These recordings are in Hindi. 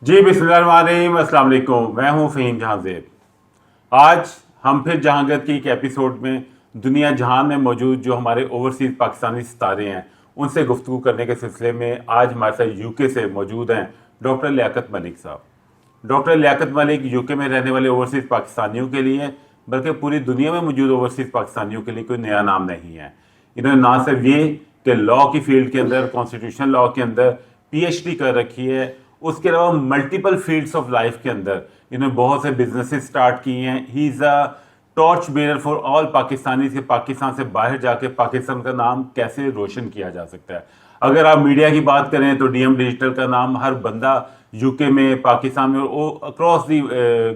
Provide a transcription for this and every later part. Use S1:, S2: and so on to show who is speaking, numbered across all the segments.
S1: जी बिस्मिल्लाहिर्रहमानिर्रहीम, अस्सलाम वालेकुम। मैं हूं फ़हीम जहांज़ेब। आज हम फिर जहांगीर की एक एपिसोड में दुनिया जहान में मौजूद जो हमारे ओवरसीज़ पाकिस्तानी सितारे हैं उनसे गुफ्तगू करने के सिलसिले में आज हमारे साथ यूके से मौजूद हैं डॉक्टर लियाकत मलिक साहब। डॉक्टर लियाकत मलिक यूके में रहने वाले ओवरसीज़ पाकिस्तानियों के लिए बल्कि पूरी दुनिया में मौजूद ओवरसीज़ पाकिस्तानियों के लिए कोई नया नाम नहीं है। इन्होंने ना सिर्फ ये कि लॉ की फील्ड के अंदर, कॉन्स्टिट्यूशन लॉ के अंदर पीएचडी कर रखी है, उसके अलावा मल्टीपल फील्ड्स ऑफ लाइफ के अंदर इन्होंने बहुत से बिजनेसेस स्टार्ट किए हैं। He is a torch bearer for all Pakistani के पाकिस्तान से बाहर जाके पाकिस्तान का नाम कैसे रोशन किया जा सकता है। अगर आप मीडिया की बात करें तो डीएम डिजिटल का नाम हर बंदा यूके में, पाकिस्तान में, अक्रॉस दी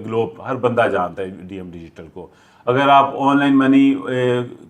S1: ग्लोब हर बंदा जानता है डीएम डिजिटल को। अगर आप ऑनलाइन मनी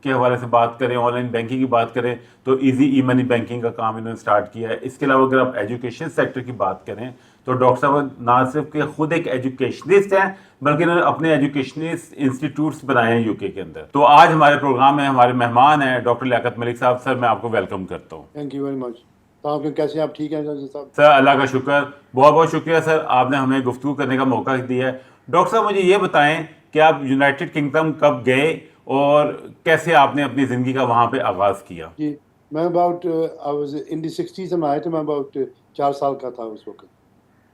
S1: के हवाले से बात करें, ऑनलाइन बैंकिंग की बात करें तो इजी ई मनी बैंकिंग का काम इन्होंने स्टार्ट किया है। इसके अलावा अगर आप एजुकेशन सेक्टर की बात करें तो डॉक्टर साहब ना सिर्फ के खुद एक एजुकेशनिस्ट हैं बल्कि इन्होंने अपने एजुकेशनिस्ट इंस्टीट्यूट्स बनाए हैं यूके के अंदर। तो आज हमारे प्रोग्राम में हमारे मेहमान हैं डॉक्टर लियाकत मलिक साहब। सर, मैं आपको वेलकम करता हूँ।
S2: Thank you very much. तो आप कैसे हैं? आप ठीक हैं साहब?
S1: सर, अल्लाह का शुक्र। बहुत बहुत शुक्रिया सर, आपने हमें गुफ्तगू करने का मौका दिया है। डॉक्टर साहब, मुझे ये बताएं कि आप यूनाइटेड किंगडम कब गए और कैसे आपने अपनी ज़िंदगी का वहाँ पे आगाज़ किया।
S2: जी, मैं about I was in the 60s में आए थे। मैं अबाउट 4 साल का था उस वक्त।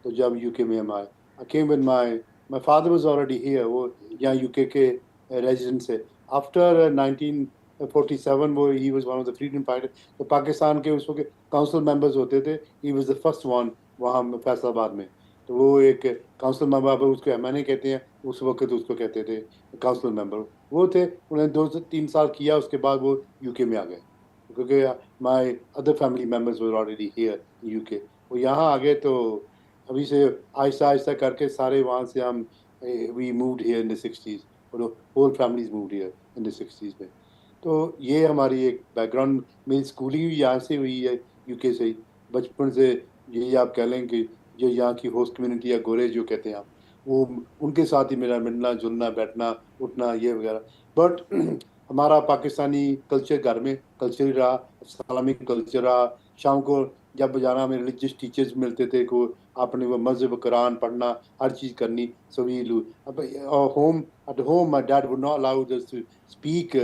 S2: तो जब यूके में हम आए, I came with my father was already here. वो यहाँ यूके के रेजिडेंट से। आफ्टर 1947 वो he was one of the freedom fighter. तो पाकिस्तान के उस वक्त काउंसिल मेंबर्स होते थे। He was the first one वहाँ फैसलाबाद में। तो वो एक काउंसिल मेंबर, उसको एमएनए कहते हैं, उस वक्त उसको कहते थे काउंसिल मेंबर। वो थे, उन्होंने 2 से 3 साल किया, उसके बाद वो यूके में आ गए क्योंकि my other family members were already here in UK. वो यहाँ आ गए तो अभी से आहिस्ता आहिस्ता करके सारे वहाँ से हम we moved here in the 60s। और whole families moved here in the 60s में। तो ये हमारी एक बैकग्राउंड। मेरी स्कूलिंग भी यहाँ से हुई है, यूके से ही। बचपन से यही आप कह लें कि जो यहाँ की होस्ट कम्युनिटी या गोरे जो कहते हैं आप, वो उनके साथ ही मेरा मिलना जुलना, बैठना उठना ये वगैरह। बट हमारा पाकिस्तानी कल्चर घर में कल्चर ही रहा, इस्लामिक कल्चर रहा। शाम को जब जाना, हमें रिलीजियस टीचर्स मिलते थे को अपने वो मजहब कुरान पढ़ना, हर चीज़ करनी। सभी लोग अब home at home my dad would not allow us to speak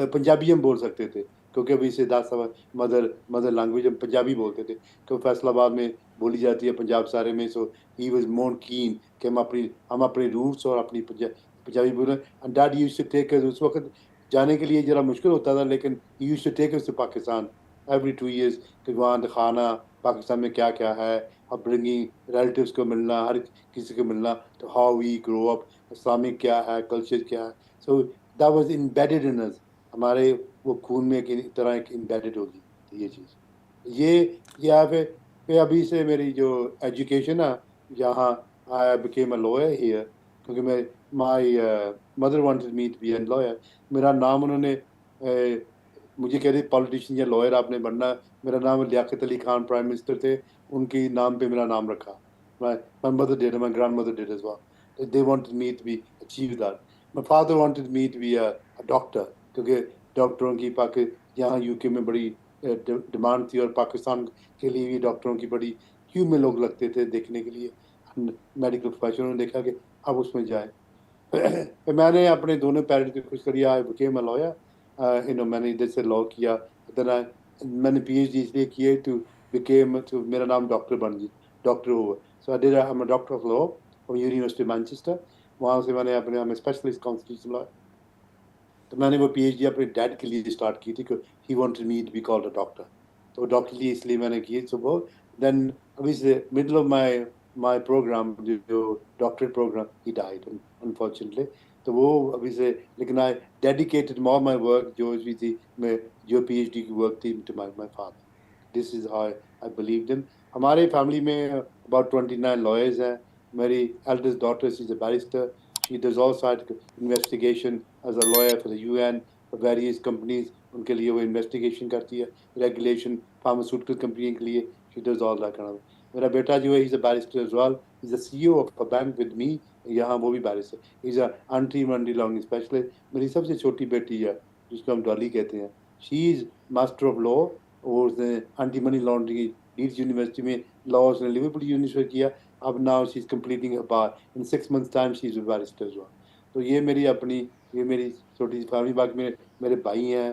S2: Punjabi. हम बोल सकते थे क्योंकि अभी से 10 साल मदर मदर लैंग्वेज हम पंजाबी बोलते थे। क्योंकि फैसलाबाद में बोली जाती है पंजाब सारे में। सो ही वाज मोर कीन कि हम अपने रूट्स और अपनी पंजाबी बोलें। And dad used to take us. उस वक्त जाने के लिए जरा मुश्किल होता था, लेकिन he used to take us to Pakistan every 2 years कि वहाँ दिखाना पाकिस्तान में क्या क्या है। अब ब्रिंगिंग रिलेटिव्स को मिलना, हर किसी को मिलना। तो how we grow up, Islamic क्या है, कल्चर क्या है। So that was embedded in us. हमारे वो खून में एक तरह एक एम्बेडेड होगी ये चीज़। ये या फिर अभी से मेरी जो एजुकेशन है यहाँ, I became a lawyer here क्योंकि मैं my mother wanted me to be an lawyer. मेरा नाम उन्होंने मुझे कह रहे पॉलिटिशियन या लॉयर आपने बनना। मेरा नाम लियाकत अली खान प्राइम मिनिस्टर थे, उनके नाम पे मेरा नाम रखा। My mother did, my grandmother did as well. They wanted me to be achieve that. My father wanted me to be a doctor क्योंकि डॉक्टरों की यहाँ यूके में बड़ी डिमांड थी और पाकिस्तान के लिए भी डॉक्टरों की बड़ी क्यू में लोग लगते थे देखने के लिए। मेडिकल प्रोफेशन ने देखा कि अब उसमें जाए। तो मैंने अपने दोनों पेरेंट्स की खुश करी। आई बिकेम अ लॉयर। मैंने इधर से लॉ किया। मैंने पीएचडी इसलिए किए टू बिकेम तो मेरा नाम डॉक्टर बन गई, डॉक्टर हुआ। So I did I am a doctor of law from university Manchester. वहाँ से मैंने अपने हम स्पेशलिस्ट कॉन्स्टिट्यूशन लॉ। तो मैंने वो पीएचडी अपने डैड के लिए स्टार्ट की थी, he wanted me to be called a doctor. तो डॉक्टर लिए इसलिए मैंने की सुबह। देन अभी से middle of my my program, जो doctorate program, he died unfortunately. तो वो अभी से, लेकिन I dedicated more my work जो भी थी, मैं जो पीएचडी की वर्क थी, to my my father. This is how I believe in. हमारे फैमिली में अबाउट 29 लॉयर्स हैं। मेरी eldest daughter is a barrister. She does all side investigation as a lawyer for the UN, for various companies. उनके लिए वो इन्वेस्टिगेशन करती है, रेगुलेशन फार्मास्यूटिकल कंपनी के लिए। She does all that kind of. मेरा बेटा जो है, he is a barrister as well. He is a CEO of a bank with me. यहाँ वो भी barrister, he is a anti money laundering specialist. मेरी सबसे छोटी बेटी है जिसको हम डॉली कहते हैं, she is master of law. और उसने anti money laundering Leeds University में लॉ, उसने लिवरपूल यूनिवर्सिटी किया। अब now she is completing a bar in 6 months time she is a barrister as well. तो ये मेरी अपनी ये मेरी छोटी सी फैमिली। बाकी मेरे मेरे भाई हैं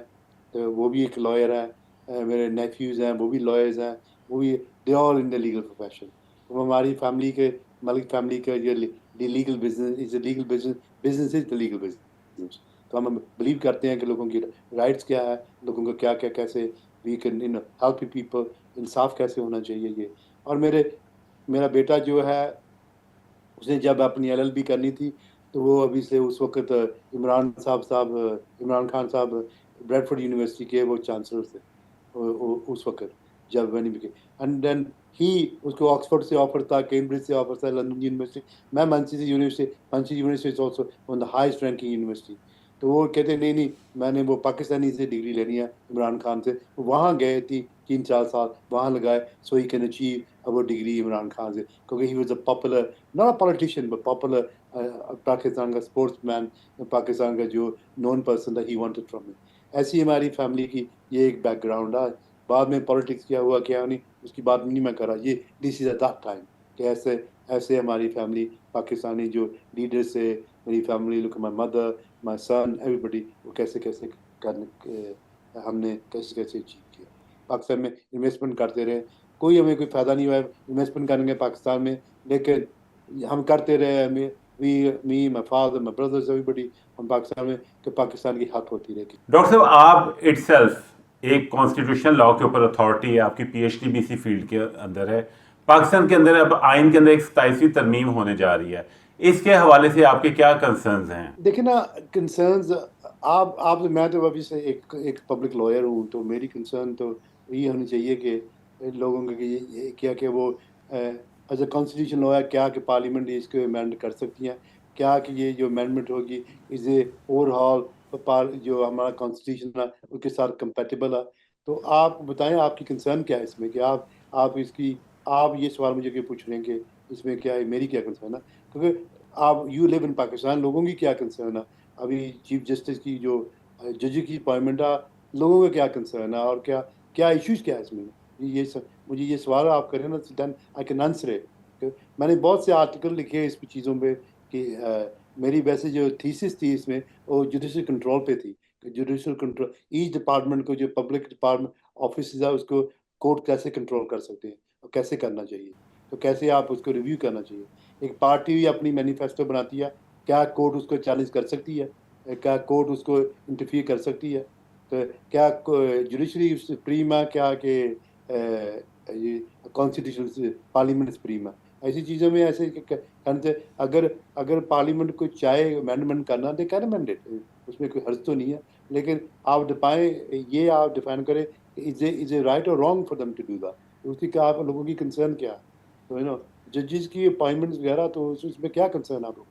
S2: तो वो भी एक लॉयर है, मेरे नेफ्यूज़ हैं वो भी लॉयर्स हैं, वो भी they all in the legal profession. तो हमारी फैमिली के मलिक फैमिली का ये legal business is a legal business, business is the legal business. तो हम बिलीव करते हैं कि लोगों की राइट्स क्या है, लोगों को क्या क्या कैसे वी कैन हेल्प पीपल, इंसाफ कैसे होना चाहिए ये। और मेरा बेटा जो है उसने जब अपनी एलएलबी करनी थी तो वो अभी से उस वक्त इमरान खान साहब ब्रैडफोर्ड यूनिवर्सिटी के वो चांसलर थे उस वक्त जब मैंने भी एंड देन ही उसको ऑक्सफोर्ड से ऑफर था, कैम्ब्रिज से ऑफर था, लंदन यूनिवर्सिटी। मैं Manchester university is also one the highest ranking university. तो वो कहते नहीं नहीं, मैंने वो पाकिस्तानी से डिग्री लेनी है इमरान खान से। वहाँ गए थी 3-4 साल वहाँ लगाए सो ही कैन अचीव वो डिग्री इमरान खान से, क्योंकि he was a popular not a politician but popular Pakistan का स्पोर्ट्समैन, पाकिस्तान का जो नॉन पर्सन था ही वांटेड फ्रॉम मी। ऐसी हमारी फैमिली की ये एक बैकग्राउंड है। बाद में पॉलिटिक्स क्या हुआ क्या नहीं उसकी बात नहीं मैं कर रहा, ये this is at that time कि ऐसे ऐसे हमारी फैमिली पाकिस्तानी जो लीडर से मेरी family, look my mother my son everybody, वो कैसे कैसे हमने कैसे कैसे अचीव किया। पाकिस्तान में इन्वेस्टमेंट करते रहे, कोई हमें कोई फ़ायदा नहीं हुआ इन्वेस्टमेंट करेंगे पाकिस्तान में, लेकिन हम करते रहे। Me my father my brothers everybody, हम पाकिस्तान में कि पाकिस्तान की हेल्प होती रहेगी।
S1: डॉक्टर साहब, आप इटसेल्फ एक कॉन्स्टिट्यूशनल लॉ के ऊपर अथॉरिटी है, आपकी पीएचडी भी इसी फील्ड के अंदर है। पाकिस्तान के अंदर अब आइन के अंदर एक 27वीं तरमीम होने जा रही है, इसके हवाले से आपके क्या कंसर्न्स हैं?
S2: देखिए ना, कंसर्न्स आप मैं तो अभी से एक पब्लिक लॉयर हूँ, तो मेरी कंसर्न तो ये होनी चाहिए कि लोगों के ये क्या कि वो एज अ कॉन्स्टिट्यूशन लॉयर क्या कि पार्लियामेंट इसको अमेंड कर सकती हैं, क्या कि ये जो अमेंडमेंट होगी इसे ओवरऑल जो हमारा कॉन्स्टिट्यूशन है उसके साथ कंपेटेबल है। तो आप बताएं आपकी कंसर्न क्या है इसमें, कि आप इसकी आप ये सवाल मुझे क्यों पूछ रहे हैं कि इसमें क्या है, मेरी क्या कंसर्न है, क्योंकि आप यू लिव इन पाकिस्तान, लोगों की क्या कंसर्न है। अभी चीफ जस्टिस की जो जज की अपॉइंटमेंट है, लोगों का क्या कंसर्न है और क्या क्या इश्यूज क्या है इसमें। मुझे ये सवाल आप करें ना, then I can answer it. मैंने बहुत से आर्टिकल लिखे इस चीज़ों पे कि मेरी वैसे जो थीसिस थी इसमें वो जुडिशल कंट्रोल पे थी। जुडिशल कंट्रोल ईच डिपार्टमेंट को, जो पब्लिक डिपार्टमेंट ऑफिस है उसको कोर्ट कैसे कंट्रोल कर सकते हैं और कैसे करना चाहिए, तो कैसे आप उसको रिव्यू करना चाहिए। एक पार्टी भी अपनी मैनिफेस्टो बनाती है, क्या कोर्ट उसको चैलेंज कर सकती है, क्या कोर्ट उसको इंटरफियर कर सकती है। तो क्या जुडिशरी सुप्रीम है, क्या कि ये कॉन्स्टिट्यूशन पार्लियामेंट सुप्रीम है। ऐसी चीज़ों में ऐसे करने से अगर अगर पार्लियामेंट को चाहे अमेंडमेंट करना दे कैन अमेंडेड, उसमें कोई हर्ज तो नहीं है। लेकिन आप आप डिफाइन करें इज ए राइट और wrong for them to do that, उसकी क्या आप लोगों की कंसर्न क्या है। तो जजेस की अपॉइंटमेंट्स वगैरह, तो उसमें क्या कंसर्न आप लोग,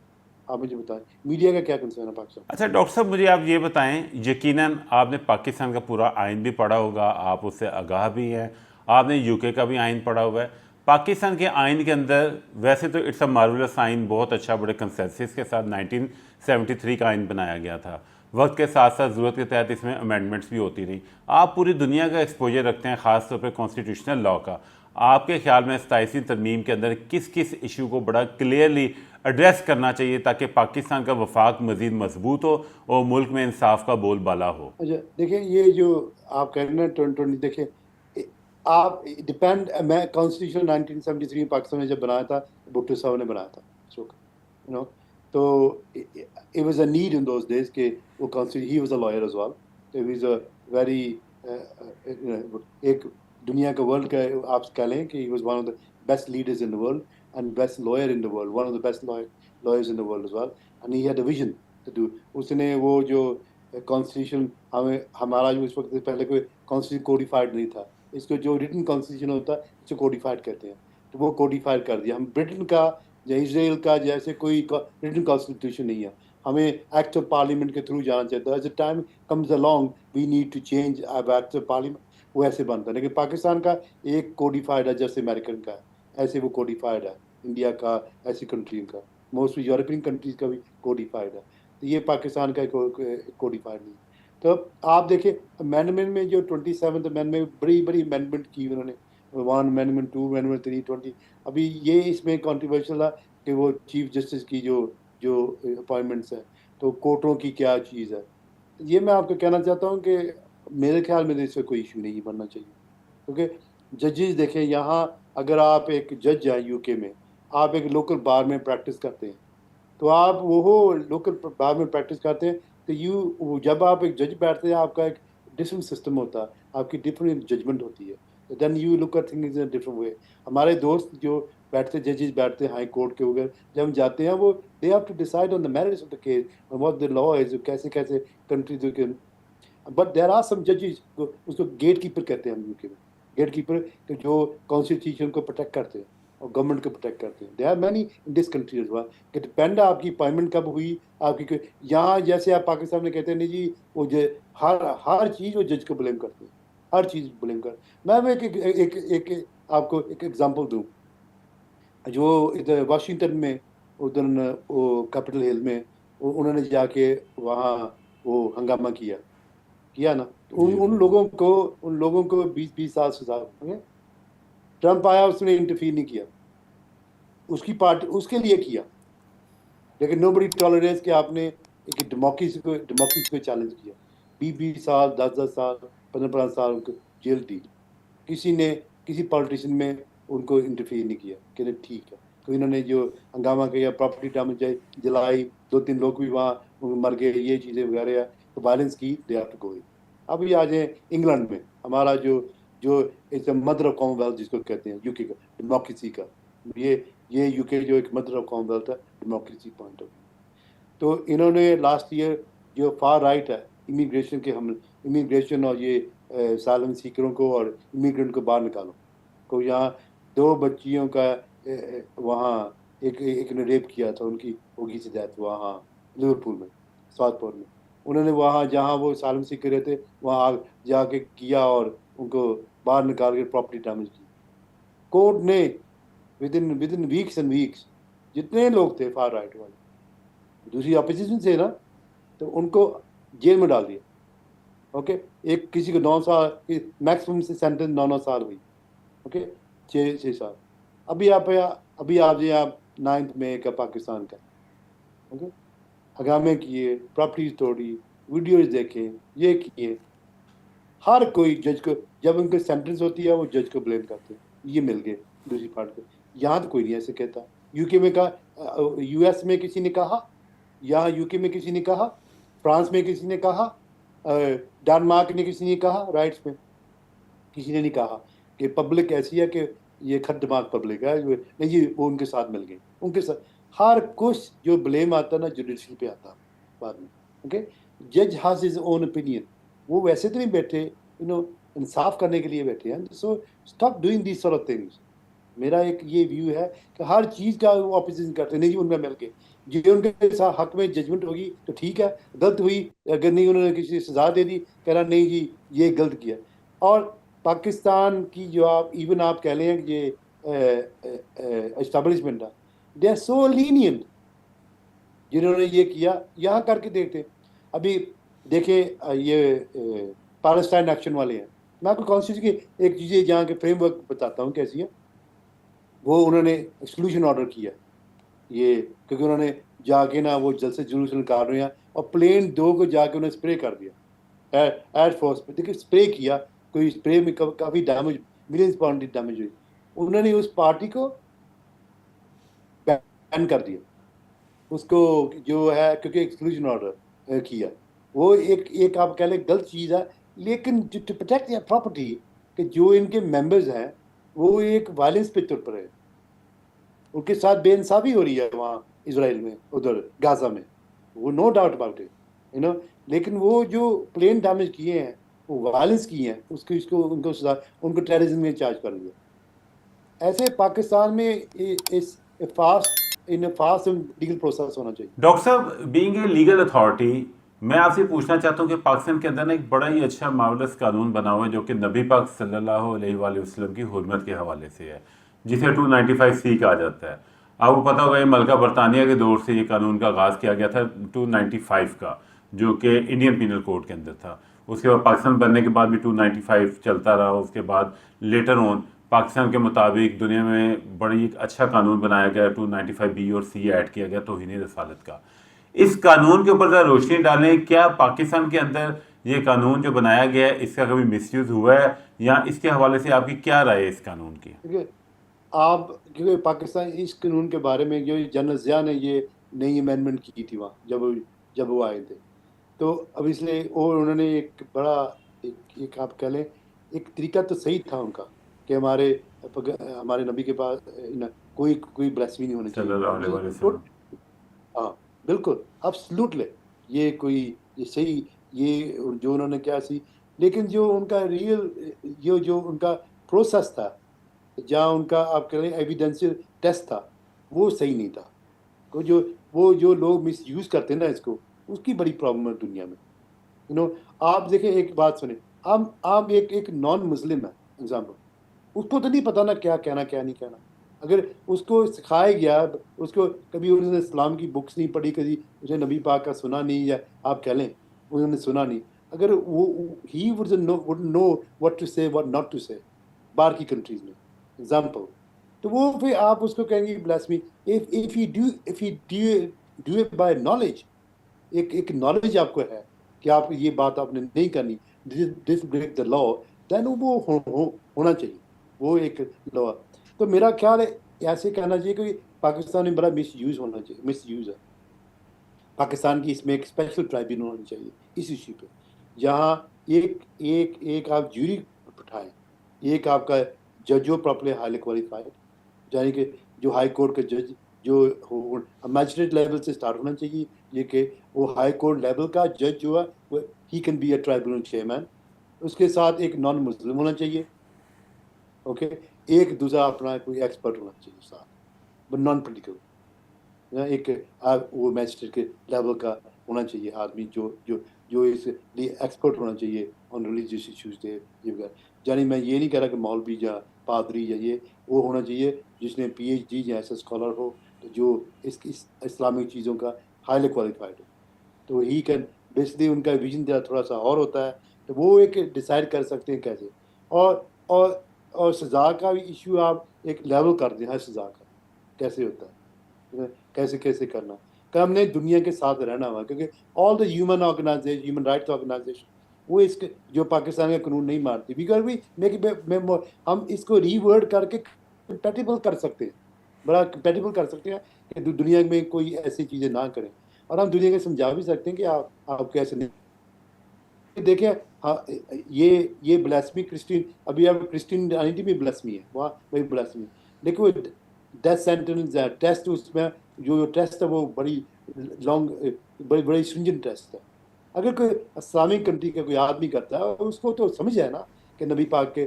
S2: आप मुझे बताएं मीडिया का क्या कंसर्न है पाकिस्तान।
S1: अच्छा डॉक्टर साहब, मुझे आप ये बताएं, यकीनन आपने पाकिस्तान का पूरा आइन भी पढ़ा होगा, आप उससे आगाह भी हैं, आपने यूके का भी आइन पढ़ा हुआ है। पाकिस्तान के आइन के अंदर वैसे तो इट्स अ मार्वलस आइन, बहुत अच्छा, बड़े कंसेंसस के साथ 1973 का आइन बनाया गया था। वक्त के साथ साथ ज़रूरत के तहत इसमें अमेंडमेंट्स भी होती रही। आप पूरी दुनिया का एक्सपोजर रखते हैं, ख़ास तौर पर कॉन्स्टिट्यूशनल लॉ का। आपके ख्याल में 27वीं तरमीम के अंदर किस किस इशू को बड़ा क्लियरली एड्रेस करना चाहिए ताकि पाकिस्तान का वफाक मज़ीद मजबूत हो और मुल्क में इंसाफ का बोलबाला हो?
S2: अच्छा देखिए, ये जो आप कह रहे हैं ना 2020, देखिए आप डिपेंड, मैं कॉन्स्टिट्यूशन 1973 में पाकिस्तान में जब बनाया था, भुट्टो साहब ने बनाया था इस वक्त, तो it was a need in those days के वो constitution, he was a lawyer as well, तो ही वाज अ वेरी एक दुनिया का वर्ल्ड का आप कह लें कि he was one of the best leaders in the world and best lawyer in the world, one of the best lawyers in the world as well, and he had a vision to do. उसने वो जो कॉन्स्टिट्यूशन हमें हमारा जो इस वक्त, पहले कोई कॉन्स्टिट्यूशन कोडिफाइड नहीं था, इसको जो रिटन कॉन्स्टिट्यूशन होता है इसको कोडिफाइड कहते हैं, तो वो कोडिफाइड कर दिया। हम ब्रिटेन का या इसराइल का जैसे कोई रिटन कॉन्स्टिट्यूशन नहीं है, हमें एक्ट ऑफ पार्लियामेंट के थ्रू जाना चाहिए। As a time comes along we need to change act of parliament, वो ऐसे बनता है। लेकिन पाकिस्तान का एक कोडिफाइड है, जैसे अमेरिकन का है ऐसे वो कोडिफाइड है, इंडिया का, ऐसी कंट्री का, मोस्टली यूरोपियन कंट्रीज का भी कोडिफाइड है। तो ये पाकिस्तान का कोडिफाइड नहीं। तो आप देखिए अमेंडमेंट में जो 27th अमेंडमेंट, बड़ी बड़ी अमेंडमेंट की उन्होंने, 1 अमेंडमेंट 2 अमेंडमेंट 3 20। अभी ये इसमें कंट्रोवर्शियल था कि वो चीफ जस्टिस की जो जो अपॉइंटमेंट्स है, तो कोर्टों की क्या चीज़ है। ये मैं आपको कहना चाहता हूँ कि मेरे ख्याल में इससे कोई इशू नहीं बनना चाहिए, क्योंकि जजेस देखें यहाँ, अगर आप एक जज हैं यूके में, आप एक लोकल बार में प्रैक्टिस करते हैं, तो आप वो लोकल बार में प्रैक्टिस करते हैं, तो जब आप एक जज बैठते हैं, आपका एक डिफरेंट सिस्टम होता है, आपकी डिफरेंट जजमेंट होती है, then you look at things in a different way. हमारे दोस्त जो बैठते जजेस बैठते हैं हाई कोर्ट के वगैरह, जब हम जाते हैं, वो they have to decide on the merits of the case, what the law is, कैसे कैसे country. But there are some जजेस, उसको गेट कीपर कहते हैं हम यूके में, गेट कीपर के जो कॉन्स्टिट्यूशन को प्रोटेक्ट करते हैं और गवर्नमेंट को प्रोटेक्ट करते हैं। There are many in this country as well, कि डिपेंड आपकी अपॉइंटमेंट कब हुई आपकी। यहाँ जैसे आप पाकिस्तान में कहते हैं नहीं जी, वो हर चीज़ वो जज को ब्लेम करते हैं, हर चीज़ ब्लेम कर। मैं एक, एक, एक, एक, एक आपको एक एग्जांपल दूँ। जो इधर वाशिंगटन में, उधर वो कैपिटल हिल में, उन्होंने जाके वहाँ वो हंगामा किया ना, तो उन लोगों को 20-20 साल सजा हुई। ट्रम्प आया, उसने इंटरफीयर नहीं किया, उसकी पार्टी उसके लिए किया, लेकिन नोबडी टॉलरेट्स कि आपने एक डेमोक्रेसी को चैलेंज किया। 20-20 साल, 10-10 साल, 15-15 साल उनको जेल दी। किसी पॉलिटिशियन में उनको इंटरफीयर नहीं किया कि नहीं ठीक है। तो इन्होंने जो हंगामा किया, प्रॉपर्टी डैमेज जलाई, 2-3 लोग भी वहाँ मर गए, ये चीज़ें वगैरह, तो वायलेंस की, दे हैव टू गो। अभी आ जाए इंग्लैंड में, हमारा जो जो इट्स मदर ऑफ कॉमनवेल्थ जिसको कहते हैं, यूके का डेमोक्रेसी का, ये यूके जो एक मदर ऑफ कॉमनवेल्थ है डेमोक्रेसी पॉइंट ऑफ व्यू। तो इन्होंने लास्ट ईयर जो फार राइट है, इमिग्रेशन और ये सालम सीकरों को और इमिग्रेंट को बाहर निकालो। तो यहाँ 2 बच्चियों का वहाँ एक ने रेप किया था, उनकी होगी से डेथ वहाँ लिवरपूल में, साउथपोर्ट में। उन्होंने वहाँ जहाँ वो सालम सीख रहे थे, वहाँ जाके किया और उनको बाहर निकाल के प्रॉपर्टी डैमेज की। कोर्ट ने with in weeks and weeks, जितने लोग थे फार राइट वाले, दूसरी अपोजिशन से ना, तो उनको जेल में डाल दिया। ओके, एक किसी को 9 साल मैक्सिमम से सेंटेंस 9 साल हुई। ओके, 6 साल। अभी आप जो आप 9th में का पाकिस्तान का, ओके, हंगामे किए, प्रॉपर्टीज तोड़ी, वीडियोज देखे, ये किए। हर कोई जज को, जब उनकी सेंटेंस होती है, वो जज को ब्लेम करते हैं, ये मिल गए दूसरी पार्ट को। यहाँ तो कोई नहीं ऐसे कहता। यूके में कहा, यूएस में किसी ने कहा, यहाँ यूके में किसी ने कहा, फ्रांस में किसी ने कहा, डेनमार्क ने किसी ने कहा, राइट्स में किसी ने नहीं कहा कि पब्लिक ऐसी है कि ये खट दिमाग पब्लिक है, नहीं जी वो उनके साथ मिल गए। उनके साथ हर कुछ जो ब्लेम आता ना जुडिशरी पे आता बाद में। ओके, जज हैज हिज ओन ओपिनियन, वो वैसे तो नहीं बैठे, इंसाफ करने के लिए बैठे हैं। So stop doing this sort of things. मेरा एक ये व्यू है कि हर चीज़ का वो ऑपोजिशन करते हैं, नहीं जी उनमें मिल के, जो उनके साथ हक में जजमेंट होगी तो ठीक है, गलत हुई अगर नहीं, उन्होंने किसी सजा दे दी, कह रहा नहीं जी ये गलत किया। और पाकिस्तान की जो आप इवन आप कह लें कि ये एस्टेब्लिशमेंट है, दे आर सो लीनियंट, जिन्होंने ये किया यहाँ करके देखते। अभी देखें ये पैलेस्टाइन एक्शन वाले हैं, मैं आपको कॉन्स्टिट्यूशन की एक चीज़ जहाँ के फ्रेमवर्क बताता हूँ कैसी है। वो उन्होंने एक्सक्लूजन ऑर्डर किया, ये क्योंकि उन्होंने जाके ना वो जल से जुलूस निकाल रहे हैं, और प्लेन 2 को जाके उन्होंने स्प्रे कर दिया एयरफोर्स पे। देखिए स्प्रे किया, कोई स्प्रे में काफ़ी डैमेज, मिलियंस पाउंड की डैमेज हुई। उन्होंने उस पार्टी को बैन कर दिया, उसको जो है, क्योंकि एक्सक्लूजन ऑर्डर किया। वो एक आप कह लें गलत चीज़ है, लेकिन टू प्रोटेक्ट योर प्रॉपर्टी, कि जो इनके मेंबर्स हैं वो एक वायलेंस पे तुर पड़े, उनके साथ बेइंसाफी हो रही है वहाँ इसराइल में, उधर गाजा में, वो नो डाउट अबाउट इट, लेकिन वो जो प्लेन डैमेज किए हैं, वो वायलेंस किए हैं, उनको टेररिज्म में चार्ज कर दिया। ऐसे पाकिस्तान में इस फास्ट लीगल प्रोसेस होना चाहिए।
S1: डॉक्टर साहब, बीइंग ए लीगल अथॉरिटी, मैं आपसे पूछना चाहता हूँ कि पाकिस्तान के अंदर ना एक बड़ा ही अच्छा मार्वलस कानून बना हुआ है जो कि नबी पाक सल्लल्लाहु अलैहि वसल्लम की हुर्मत के हवाले से है, जिसे 295C कहा जाता है। आपको पता होगा ये मलका बरतानिया के दौर से ये कानून का आगाज़ किया गया था 295 का, जो कि इंडियन पीनल कोड के अंदर था। उसके बाद पाकिस्तान बनने के बाद भी 295 चलता रहा। उसके बाद लेटर ऑन पाकिस्तान के मुताबिक दुनिया में बड़ी एक अच्छा कानून बनाया गया, 295B और C ऐड किया गया तौहीन रसालत का। इस कानून के ऊपर ज़रा रोशनी डालें, क्या पाकिस्तान के अंदर ये कानून जो बनाया गया है इसका कभी मिसयूज़ हुआ है, या इसके हवाले से आपकी क्या राय है इस कानून की?
S2: देखिए, आप क्योंकि पाकिस्तान इस कानून के बारे में जो जनरल ज़िया ने ये नई अमेंडमेंट की थी वहाँ जब वो आए थे, तो अब इसलिए और उन्होंने एक बड़ा एक आप कह लें एक तरीका तो सही था उनका कि हमारे नबी के पास कोई ब्लास्फेमी नहीं होनी
S1: सल्लल्लाहु अलैहि
S2: चाहिए।
S1: वसल्लम।
S2: हाँ, बिल्कुल, एब्सोल्युटली। ये कोई ये सही ये जो उन्होंने क्या सी, लेकिन जो उनका जो उनका प्रोसेस था, जहाँ उनका आप कह रहे हैं एविडेंशियल टेस्ट था, वो सही नहीं था। वो जो लोग मिस यूज करते हैं ना इसको, उसकी बड़ी प्रॉब्लम है दुनिया में। यू नो, आप देखें, एक बात सुने, आप एक नॉन मुस्लिम है एग्जाम्पल, उसको तो नहीं पता ना क्या कहना क्या नहीं कहना। अगर उसको सिखाया गया, उसको कभी उसने इस्लाम की बुक्स नहीं पढ़ी, कभी उसने नबी पाक का सुना नहीं, या आप कह लें उन्होंने सुना नहीं, अगर वो he would know what to say what not to say बाहर की कंट्रीज में एग्जाम्पल, तो वो फिर आप उसको कहेंगे blasphemy. If you do it by knowledge, एक नॉलेज आपको है कि आप ये बात आपने नहीं करनी, this break the law, then वो होना चाहिए, वो एक लॉ। तो मेरा ख्याल है ऐसे कहना चाहिए कि पाकिस्तान में बड़ा मिस यूज होना चाहिए, मिस यूज है पाकिस्तान की। इसमें एक स्पेशल ट्राइब्यूनल होनी चाहिए इस इश्यू पे, जहाँ एक एक एक आप जूरी बिठाएं, एक आपका जज हो प्रॉपरली हाईली क्वालिफाइड, यानी कि जो हाई कोर्ट के जज जो हो मैजिस्ट्रेट लेवल से स्टार्ट होना चाहिए, ये कि वो हाई कोर्ट लेवल का जज जो है वो he can be a tribunal chairman. उसके साथ एक नॉन मुस्लिम होना चाहिए, ओके। एक दूसरा अपना कोई एक्सपर्ट होना चाहिए साथ, बट नॉन पोलिटिकल, एक वो मैजिस्ट्रेट के लेवल का होना चाहिए आदमी, जो इस लिए एक्सपर्ट होना चाहिए ऑन रिलीजियस इश्यूज थे ये वगैरह। यानी मैं ये नहीं कह रहा कि मौलवी या पादरी या ये वो होना चाहिए जिसने PhD या ऐसा स्कॉलर हो, तो जो इस इस्लामिक चीज़ों का हाईली क्वालिफाइड हो, तो ही कैन बेसिकली उनका विजन जरा थोड़ा सा और होता है, तो वो एक डिसाइड कर सकते हैं कैसे। और और सज़ा का भी इशू आप एक लेवल कर दें हर सज़ा का, कैसे होता है, कैसे कैसे करना कि हमने दुनिया के साथ रहना हुआ, क्योंकि all the human rights organization वो इसके जो पाकिस्तान का कानून नहीं मारती, बिकॉज भी हम इसको रीवर्ड करके कंपेटिबल कर सकते हैं, बड़ा कंपेटिबल कर सकते हैं कि दुनिया में कोई ऐसी चीज़ें ना करें, और हम दुनिया को समझा भी सकते हैं कि आप कैसे नहीं देखें। हाँ, ये ब्लास्फेमी क्रिश्चियन, अभी अब क्रिश्चियनिटी में ब्लास्फेमी है, वहाँ वही ब्लास्फेमी, लेकिन वो डेथ सेंटेंस है, टेस्ट उसमें जो टेस्ट है वो बड़ी लॉन्ग, बड़ी बड़ी stringent टेस्ट है। अगर कोई इस्लामिक कंट्री का कोई आदमी करता है, उसको तो समझ है ना कि नबी पाक के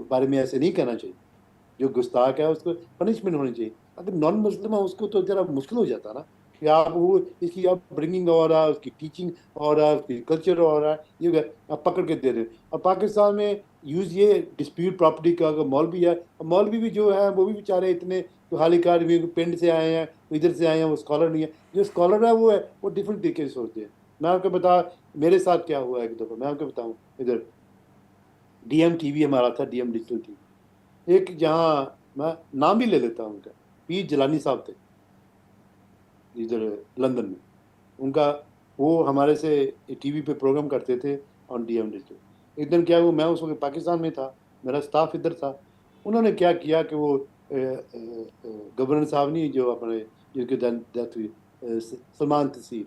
S2: बारे में ऐसे नहीं कहना चाहिए, जो गुस्ताख है उसको पनिशमेंट होनी चाहिए। अगर नॉन मुस्लिम है उसको तो जरा मुश्किल हो जाता है ना कि आप वो इसकी आप ब्रिंगिंग हो रहा है, उसकी टीचिंग हो रहा है, उसकी कल्चर हो रहा है, ये आप पकड़ के दे रहे हैं। और पाकिस्तान में यूज ये डिस्प्यूट प्रॉपर्टी का अगर मौलवी है, मौलवी भी जो है वो भी बेचारे इतने तो हालिकार भी पिंड से आए हैं, इधर से आए हैं, वो स्कॉलर नहीं है। जो स्कॉलर है वो डिफरेंट तरीके से सोचते हैं। मैं आपको बता, मेरे साथ क्या हुआ एक दफ़ा मैं आपको बताऊँ, इधर DMTV हमारा था, DM डिजिटल TV, एक जहाँ मैं नाम भी ले लेता हूँ उनका, P जिलानी साहब थे इधर लंदन में। उनका वो हमारे से TV पे प्रोग्राम करते थे ऑन DM डिजिटल। एक दिन क्या हुआ, मैं उस वक्त पाकिस्तान में था, मेरा स्टाफ इधर था। उन्होंने क्या किया कि वो गवर्नर साहब नहीं जो अपने जिनकी डेथ हुई, सलमान तसीर,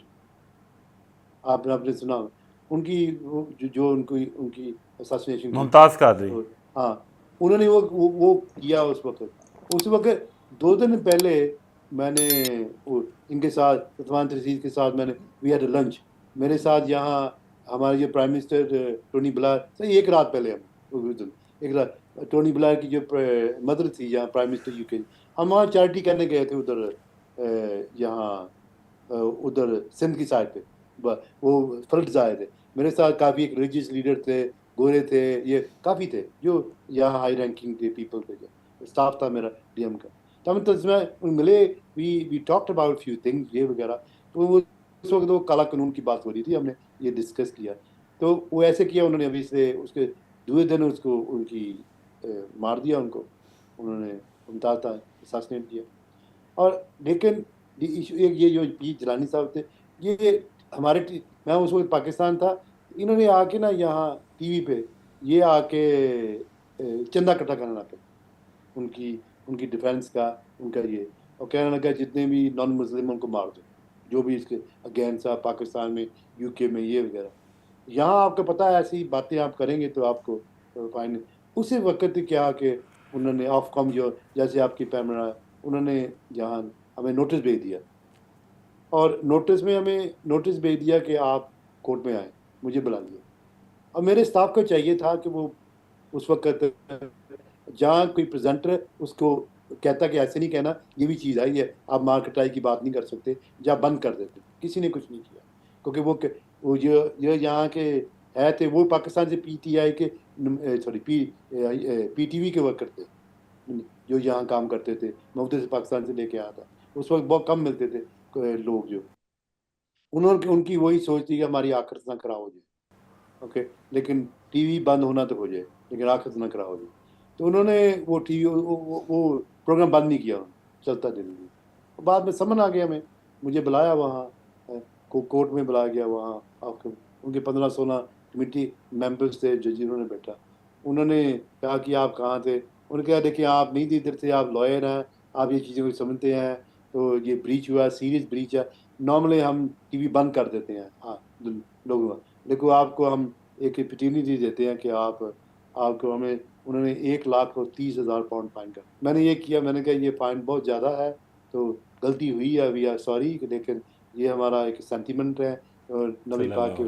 S2: आपने आपने सुना, उनकी जो उनकी उनकी असैसिनेशन की थी,
S1: मुमताज़ कादरी।
S2: तो हाँ, उन्होंने वो किया उस वक्त 2 दिन पहले मैंने वो इनके साथ सलमान तसीर के साथ मैंने वी हैड लंच। मेरे साथ यहाँ हमारे जो प्राइम मिनिस्टर टोनी ब्लेयर, सही एक रात पहले हम उस दिन एक रात टोनी ब्लेयर की जो मदर थी यहाँ प्राइम मिनिस्टर UK, हम वहाँ चैरिटी करने गए थे उधर यहाँ उधर सिंध की साइड पे। वो फ्लड्स आए थे, मेरे साथ काफ़ी एक रिलीजियस लीडर थे, गोरे थे, ये काफ़ी थे जो यहाँ हाई रैंकिंग थे पीपल थे, जो स्टाफ था मेरा DM का। तो हम तो इसमें मिले, we talked about few things ये वगैरह। तो वो उस वक्त वो काला कानून की बात हो रही थी, हमने ये डिस्कस किया। तो वो ऐसे किया उन्होंने, अभी से उसके दूसरे दिन उसको उनकी मार दिया उनको, उन्होंने मुमताज़ था असैसिनेट किया। और लेकिन ये जो पी जिलानी साहब थे, ये मैं उस वक्त पाकिस्तान था, इन्होंने आके ना यहाँ टीवी पे ये आके चंदा इकट्ठा करना लगा उनकी उनकी डिफेंस का, उनका ये, और कहने लगा जितने भी नॉन मुस्लिम उनको मार दो, जो भी इसके अगेंस्ट है पाकिस्तान में, यूके में, ये वगैरह। यहाँ आपको पता है ऐसी बातें आप करेंगे तो आपको फाइन। उसी वक्त क्या कि उन्होंने ऑफकॉम जो जैसे आपकी पैमरा, उन्होंने यहाँ हमें नोटिस भेज दिया, और नोटिस में हमें नोटिस भेज दिया कि आप कोर्ट में आए, मुझे बुला लिया। और मेरे स्टाफ को चाहिए था कि वो उस वक्त जहाँ कोई प्रेजेंटर उसको कहता कि ऐसे नहीं कहना, ये भी चीज़ आई है, आप मार कटाई की बात नहीं कर सकते, जहाँ बंद कर देते। किसी ने कुछ नहीं किया, क्योंकि वो जो यहाँ के है थे, वो पाकिस्तान से पीटीआई के, सॉरी पीटीवी के वर्कर थे, जो यहाँ काम करते थे। मैं उधर से पाकिस्तान से लेके आया था, उस वक्त बहुत कम मिलते थे लोग जो। उन्होंने उनकी वही सोच थी कि हमारी आखिरत ना खराब हो जाए, ओके, लेकिन टीवी बंद होना तो हो जाए, लेकिन आखिरत ना खराब हो जाए। तो उन्होंने वो टीवी वो प्रोग्राम बंद नहीं किया, उन्होंने चलता दिल्ली। बाद में समन आ गया, हमें मुझे बुलाया वहाँ, कोर्ट में बुलाया गया वहाँ। आपके उनके 15-16 कमेटी मेंबर्स थे जो, जिन्होंने बैठा, उन्होंने कहा कि आप कहाँ थे। उन्होंने कहा देखिए आप नहीं इधर थे, आप लॉयर हैं, आप ये चीज़ें को समझते हैं, तो ये ब्रीच हुआ, सीरियस ब्रीच है। नॉर्मली हम टीवी बंद कर देते हैं, हाँ, लोगों, देखो आपको हम एक अपॉर्चुनिटी देते हैं कि आपको हमें। उन्होंने 1,30,000 फाइन कर, मैंने ये किया, मैंने कहा ये फाइन बहुत ज़्यादा है, तो गलती हुई है, वी आर सॉरी, लेकिन ये हमारा एक सेंटीमेंट है। और नबी पाक के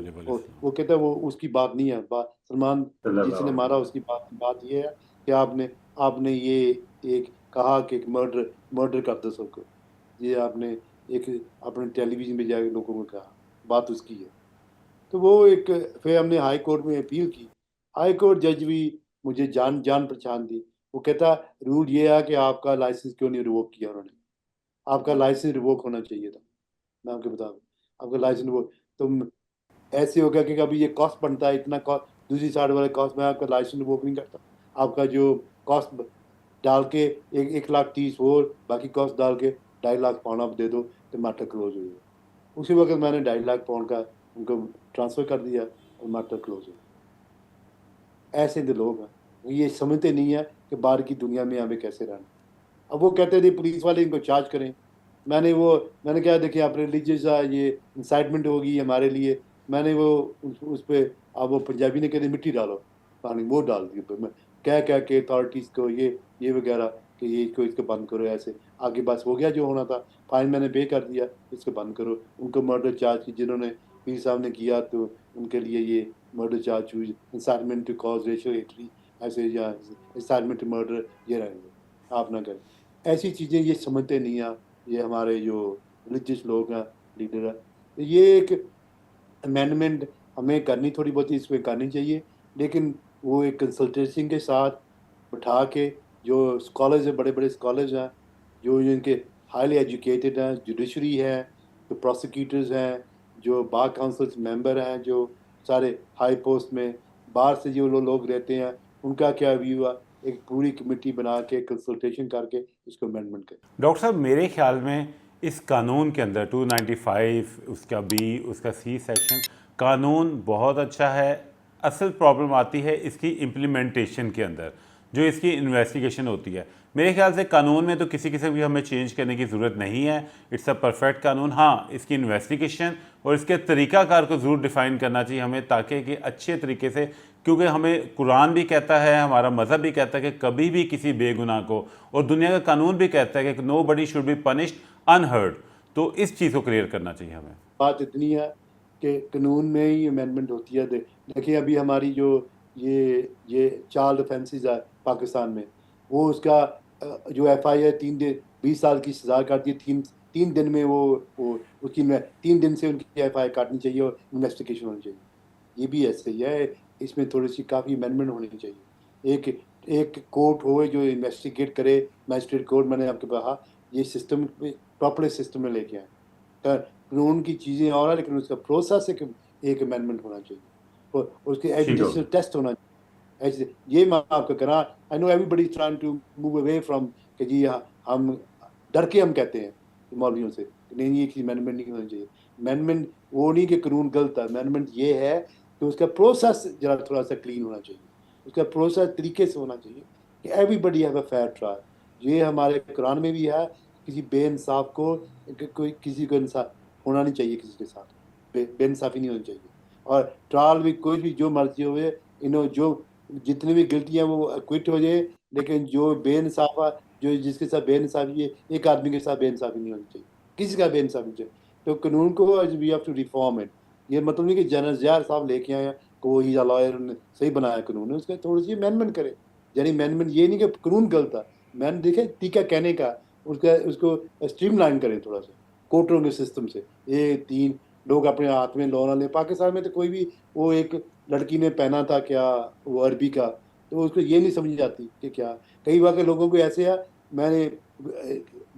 S2: वो कहता है वो उसकी बात नहीं है, बात सलमान जिसने मारा उसकी बात ये है कि आपने ये एक कहा कि एक मर्डर कर दो सबको, ये आपने एक अपने टेलीविजन पे जाकर लोगों को कहा, बात उसकी है। तो वो एक, फिर हमने हाई कोर्ट में अपील की, हाई कोर्ट जज भी मुझे जान जान पहचान दी। वो कहता रूल ये है कि आपका लाइसेंस क्यों नहीं रिवोक किया उन्होंने, आपका लाइसेंस रिवोक होना चाहिए था। मैं आपको बता दूं, आपका लाइसेंस रिवोक, तुम ऐसे हो गया कि अभी ये कॉस्ट बनता है इतना कॉस्ट, दूसरी साइड वाले कॉस्ट में आपका लाइसेंस रिवोक नहीं करता, आपका जो कॉस्ट डाल के 1,30,000 और बाकी कॉस्ट डाल के 2.5 लाख पाउंड आप दे दो तो मैटर क्लोज हो गया। उसी वक्त मैंने 2.5 लाख पाउंड का उनको ट्रांसफ़र कर दिया और मैटर क्लोज हो गया। ऐसे तो लोग हैं, ये समझते नहीं है कि बाहर की दुनिया में हमें कैसे रहना। अब वो कहते थे पुलिस वाले इनको चार्ज करें, मैंने कहा देखिए आप रिलीजियस ये इंसाइटमेंट होगी हमारे लिए, मैंने वो उस पर, अब वो पंजाबी ने कहते मिट्टी डालो पानी, वो डाल दी मैं कह के अथॉरिटीज़ को, ये वगैरह कि ये इसको बंद करो, ऐसे आगे बस हो गया जो होना था, फाइन मैंने पे कर दिया, इसको बंद करो। उनको मर्डर चार्ज जिन्होंने पीर साहब ने किया, तो उनके लिए ये मर्डर चार्ज हुई, इंसाइटमेंट टू कॉज रेशियल हेटरी, ऐसे, या इंसाइटमेंट टू मर्डर, ये रहेंगे, आप ना करें ऐसी चीज़ें। ये समझते नहीं हैं, ये हमारे जो रिलीजियस लोग हैं, लीडर हैं। तो ये एक अमेंडमेंट हमें करनी थोड़ी बहुत इसमें करनी चाहिए, लेकिन वो एक कंसल्टेशन के साथ उठा के, जो स्कॉलर्स हैं, बड़े बड़े स्कॉलर्स हैं, जो इनके हाईली एजुकेटेड हैं, जुडिशरी है, जो प्रोसिक्यूटर्स हैं, जो बार काउंसिल मेंबर हैं, जो सारे हाई पोस्ट में बाहर से जो लोग रहते हैं, उनका क्या व्यू है, एक पूरी कमेटी बना के कंसल्टेशन करके इसको अमेंडमेंट करें।
S1: डॉक्टर साहब मेरे ख्याल में इस कानून के अंदर 295 उसका बी उसका सी सेक्शन कानून बहुत अच्छा है। असल प्रॉब्लम आती है इसकी इम्प्लीमेंटेशन के अंदर, जो इसकी इन्वेस्टिगेशन होती है। मेरे ख्याल से कानून में तो किसी किस्म की हमें चेंज करने की ज़रूरत नहीं है, इट्स अ परफेक्ट कानून। हाँ, इसकी इन्वेस्टिगेशन और इसके तरीक़ाकार को ज़रूर डिफ़ाइन करना चाहिए हमें, ताकि कि अच्छे तरीके से, क्योंकि हमें कुरान भी कहता है, हमारा मज़हब भी कहता है कि कभी भी किसी बेगुनाह को, और दुनिया का कानून भी कहता है कि nobody should be punished unheard. तो इस चीज़ को क्लियर करना चाहिए हमें।
S2: बात इतनी है कि कानून में ही अमेंडमेंट होती है। देखिए अभी हमारी जो ये चाइल्ड ऑफेंसेस है पाकिस्तान में, वो उसका जो FIR 20 साल की सज़ा काटती है, 3 दिन में वो उसकी 3 दिन से उनकी FIR काटनी चाहिए और इन्वेस्टिगेशन होनी चाहिए। ये भी ऐसे ही है, इसमें थोड़ी सी काफ़ी अमेंडमेंट होनी चाहिए। एक कोर्ट हो जो इन्वेस्टिगेट करे, मैजिस्ट्रेट कोर्ट, मैंने आपके कहा ये सिस्टम प्रॉपर सिस्टम में लेके आए। कानून की चीज़ें और है, लेकिन उसका प्रोसेस एक अमेंडमेंट होना चाहिए, और उसके एजुकेशनल टेस्ट होना चाहिए, ऐसे ये मैं आपको करा। I know everybody trying to move away from कि जी हम डर के हम कहते हैं मौलवियों से नहीं ये कि अमेंडमेंट नहीं होना चाहिए। अमेंडमेंट वो नहीं कि कानून गलत है, अमेंडमेंट ये है कि उसका प्रोसेस जरा थोड़ा सा क्लीन होना चाहिए, उसका प्रोसेस तरीके से होना चाहिए कि everybody have a fair trial. ये हमारे कुरान में भी है, किसी बेइंसाफ को कोई किसी को इंसाफ होना नहीं चाहिए, किसी के साथ बेइंसाफी नहीं होनी चाहिए। और ट्रायल भी कोई भी जो मर्जी हो, जो जितनी भी गलतियां वो क्विट हो जाए, लेकिन जो बेइंसाफा जो जिसके साथ बेइंसाफी है, एक आदमी के साथ बेइंसाफी नहीं होनी चाहिए, किसी का बेइंसाफी नहीं चाहिए। तो कानून को we have to reform it. ये मतलब नहीं कि जनरल ज़ियार साहब लेके आए को ही लॉयर ने सही बनाया कानून, उसका थोड़ी सी अमेंडमेंट करे। यानी अमेंडमेंट ये नहीं कि कानून गलत था, मैंने देखे टीका कहने का, उसका उसको स्ट्रीमलाइन करें थोड़ा सा कोर्टों के सिस्टम से। ये 3 लोग अपने हाथ में लॉ ना ले। पाकिस्तान में तो कोई भी वो एक लड़की ने पहना था क्या वो अरबी का, तो उसको ये नहीं समझ आती कि क्या। कई बार के लोगों को ऐसे है, मैंने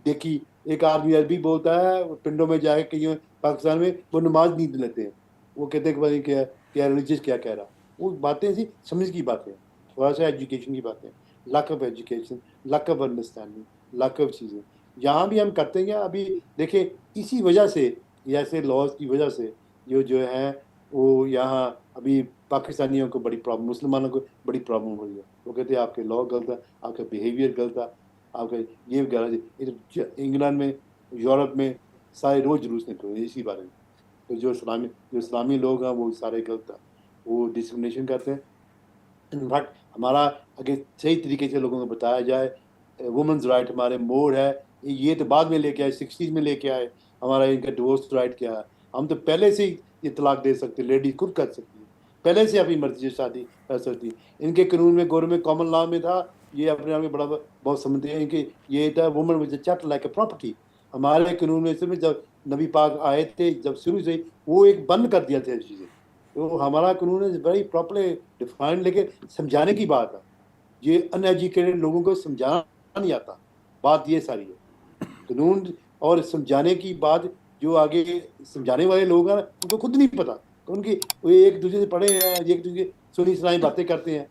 S2: देखी एक आदमी अरबी बोलता है पिंडों में जाके कहीं पाकिस्तान में, वो नमाज नहीं लेते हैं, वो कहते हैं कि भाई क्या क्या रिलीजियस क्या कह रहा। वो बातें ऐसी समझ की बातें, थोड़ा सा एजुकेशन की बातें, lack of education, lack of understanding, lack of चीज़ें यहाँ भी हम करते हैं। अभी देखिए इसी वजह से, ऐसे लॉज की वजह से जो है वो यहाँ अभी पाकिस्तानियों को बड़ी प्रॉब्लम, मुसलमानों को बड़ी प्रॉब्लम हो रही है। वो कहते हैं आपके लॉ गलत है, आपका बिहेवियर गलत है, आपका ये गलत है। इंग्लैंड में, यूरोप में सारे रोज जुलूस निकल रहे हैं इसी बारे में। तो जो इस्लामी लोग हैं वो सारे गलत हैं, वो डिस्क्रिमिनेशन करते हैं। इनफैक्ट हमारा अगर सही तरीके से लोगों को बताया जाए, वुमेंस राइट हमारे मोड़ है, ये तो बाद में लेके आए, 60s में लेके आए। हमारा इनका डिवोर्स राइट क्या है, हम तो पहले से ही ये तलाक दे सकते, लेडीज खुद कर सकती है, पहले से अपनी मर्जी से शादी कर सकती है। इनके कानून में, गौर में, कॉमन लॉ में था, ये अपने आप में बड़ा बहुत समझते हैं कि ये था woman with chapter like a property. हमारे कानून में सिर्फ जब नबी पाक आए थे, जब शुरू से वो एक बंद कर दिया था चीज़ें। तो हमारा कानून है वेरी प्रॉपरली डिफाइंड, लेकिन समझाने की बात है, ये अनएजुकेटेड लोगों को समझाना नहीं आता। बात ये सारी है कानून और समझाने की बात। जो आगे समझाने वाले लोग हैं उनको खुद नहीं पता, तो उनकी वो एक दूसरे से पढ़े हैं, एक दूसरे सुनी सुनाई बातें करते हैं,